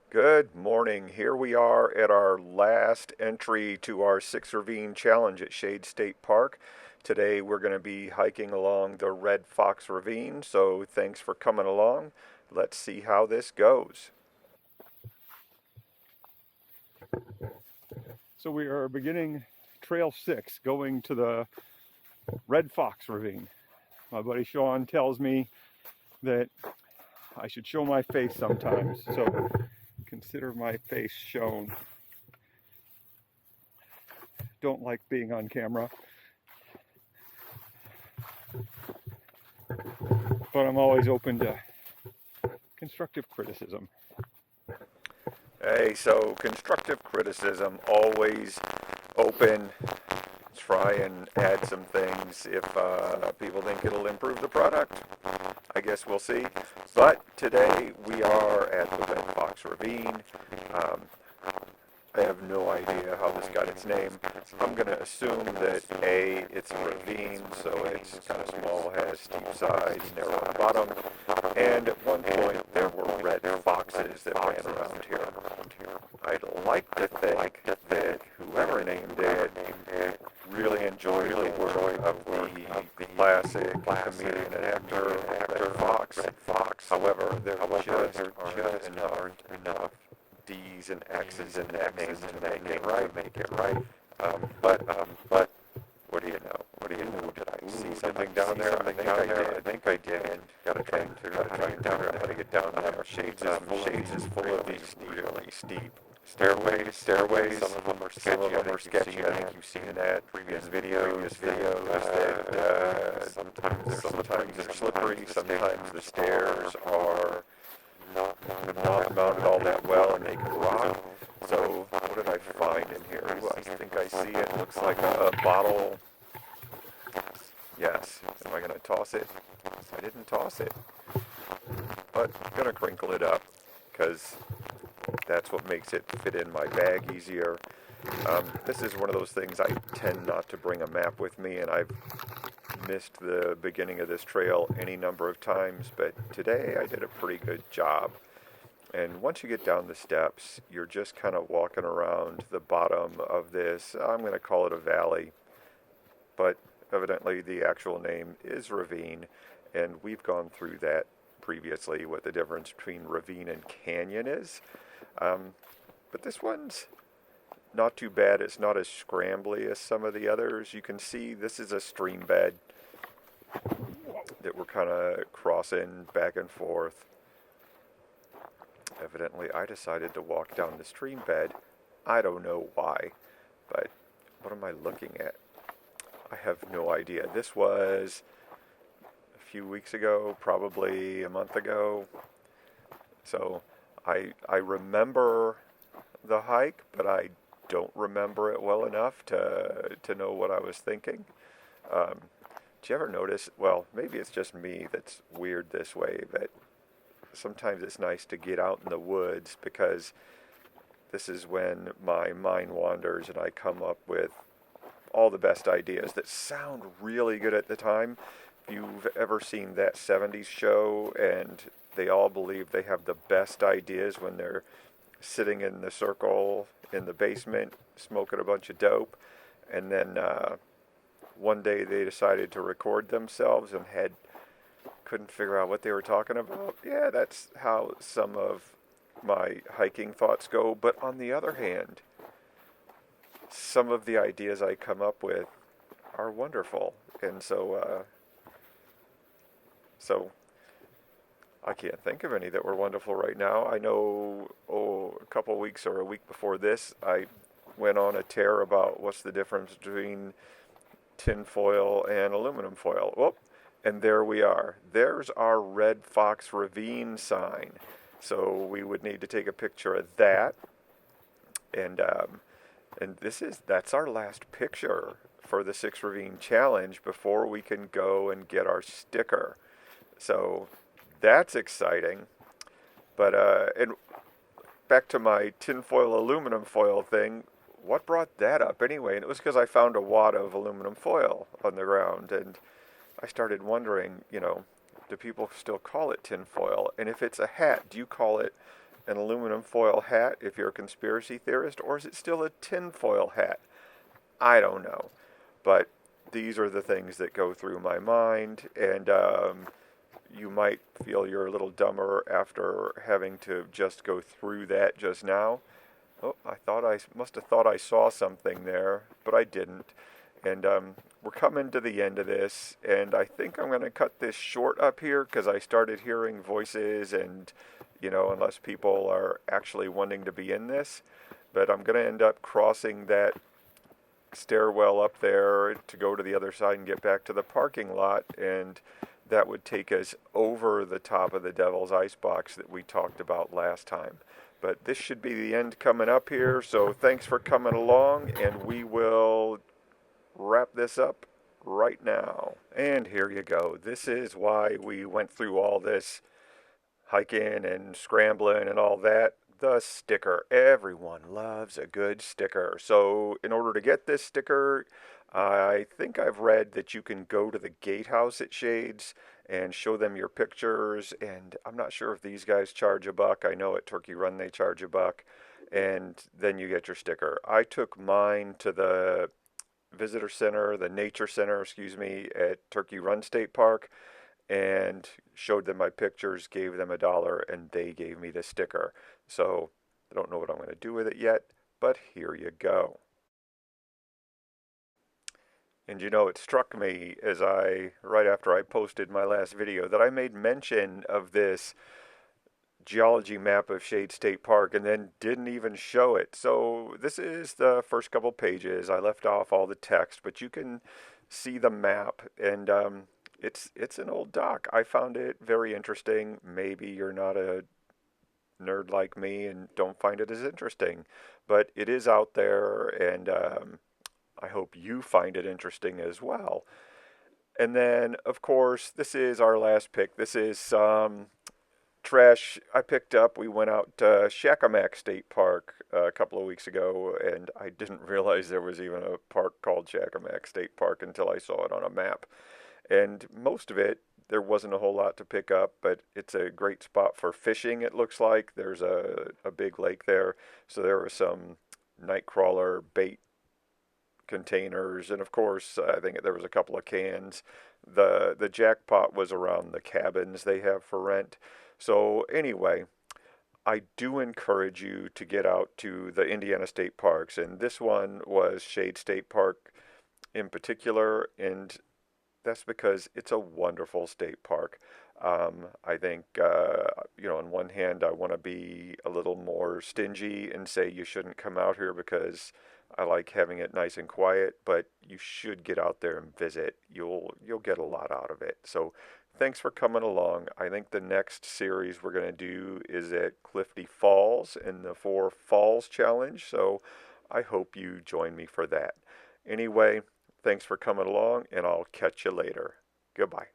Good morning. Here we are at our last entry to our Six Ravine Challenge at Shade State Park. Today we're going to be hiking along the Red Fox Ravine, so thanks for coming along. Let's see how this goes. So we are beginning Trail 6 going to the Red Fox Ravine. My buddy Sean tells me that I should show my face sometimes, so consider my face shown. Don't like being on camera, but I'm always open to constructive criticism. Hey, so constructive criticism, always open. Try and add some things if people think it'll improve the product. I guess we'll see. But today we are at the Red Fox Ravine. Um, I have no idea how this got its name. I'm going to assume that A, it's a ravine, so it's kind of small, has steep sides, narrow bottom, and at one point there were red foxes that ran around here. I'd like to think that whoever named it really enjoyed the work of the classic comedian and actor Red Fox. However, there just aren't enough D's and X's in that name to make it right. But what do you know? Did I see something down there? I think I did. And gotta try to get down there. How to get down there? Shades is full of these really steep stairways. Some of them are sketchy. I think you've seen that previous videos. That sometimes they're slippery. Sometimes the stairs are not mounted all that well, and they can rock. So what did I find in here? Ooh, I think I see it. Looks like a bottle. Yes. Am I going to toss it? I didn't toss it. But I'm going to crinkle it up because that's what makes it fit in my bag easier. This is one of those things I tend not to bring a map with me, and I've missed the beginning of this trail any number of times, but today I did a pretty good job. And once you get down the steps, you're just kind of walking around the bottom of this, I'm going to call it a valley, but evidently the actual name is ravine, and we've gone through that previously, what the difference between ravine and canyon is. But this one's not too bad. It's not as scrambly as some of the others. You can see this is a stream bed that we're kind of crossing back and forth. Evidently, I decided to walk down the stream bed. I don't know why, but what am I looking at? I have no idea. This was a few weeks ago, probably a month ago. So I remember the hike, but I don't remember it well enough to know what I was thinking. Um, did you ever notice? Well, maybe it's just me that's weird this way, but sometimes it's nice to get out in the woods because this is when my mind wanders and I come up with all the best ideas that sound really good at the time. If you've ever seen that 70s show and they all believe they have the best ideas when they're sitting in the circle in the basement smoking a bunch of dope, and then one day they decided to record themselves and couldn't figure out what they were talking about. Yeah, that's how some of my hiking thoughts go. But on the other hand, some of the ideas I come up with are wonderful, and so I can't think of any that were wonderful right now. I know, a couple weeks or a week before this, I went on a tear about what's the difference between tin foil and aluminum foil. Whoop, and there we are. There's our Red Fox Ravine sign. So we would need to take a picture of that, and that's our last picture for the Six Ravine Challenge before we can go and get our sticker. So that's exciting. But and back to my tinfoil aluminum foil thing. What brought that up anyway? And it was because I found a wad of aluminum foil on the ground, and I started wondering, do people still call it tinfoil? And if it's a hat, do you call it an aluminum foil hat if you're a conspiracy theorist, or is it still a tinfoil hat? I don't know. But these are the things that go through my mind, and you might feel you're a little dumber after having to just go through that just now. Oh, I must have thought I saw something there, but I didn't. And we're coming to the end of this, and I think I'm going to cut this short up here because I started hearing voices, and unless people are actually wanting to be in this, but I'm going to end up crossing that stairwell up there to go to the other side and get back to the parking lot, and that would take us over the top of the Devil's Icebox that we talked about last time. But this should be the end coming up here, so thanks for coming along, and we will wrap this up right now. And here you go. This is why we went through all this hiking and scrambling and all that. The sticker. Everyone loves a good sticker. So in order to get this sticker, I think I've read that you can go to the gatehouse at Shades and show them your pictures. And I'm not sure if these guys charge $1. I know at Turkey Run they charge $1. And then you get your sticker. I took mine to the visitor center, the nature center, excuse me, at Turkey Run State Park, and showed them my pictures, gave them $1, and they gave me the sticker. So I don't know what I'm going to do with it yet, but here you go. And it struck me right after I posted my last video, that I made mention of this geology map of Shade State Park and then didn't even show it. So this is the first couple pages. I left off all the text, but you can see the map, and it's an old doc. I found it very interesting. Maybe you're not a nerd like me and don't find it as interesting, but it is out there, and I hope you find it interesting as well. And then, of course, this is our last pick. This is some trash I picked up. We went out to Shakamak State Park a couple of weeks ago, and I didn't realize there was even a park called Shakamak State Park until I saw it on a map. And most of it, there wasn't a whole lot to pick up, but it's a great spot for fishing, it looks like. There's a big lake there, so there were some nightcrawler bait containers, and of course, I think there was a couple of cans. The jackpot was around the cabins they have for rent. So anyway, I do encourage you to get out to the Indiana state parks, and this one was Shade State Park in particular, and that's because it's a wonderful state park. I think, on one hand, I want to be a little more stingy and say you shouldn't come out here because I like having it nice and quiet, but you should get out there and visit. You'll get a lot out of it. So thanks for coming along. I think the next series we're going to do is at Clifty Falls in the Four Falls Challenge, so I hope you join me for that. Anyway, thanks for coming along, and I'll catch you later. Goodbye.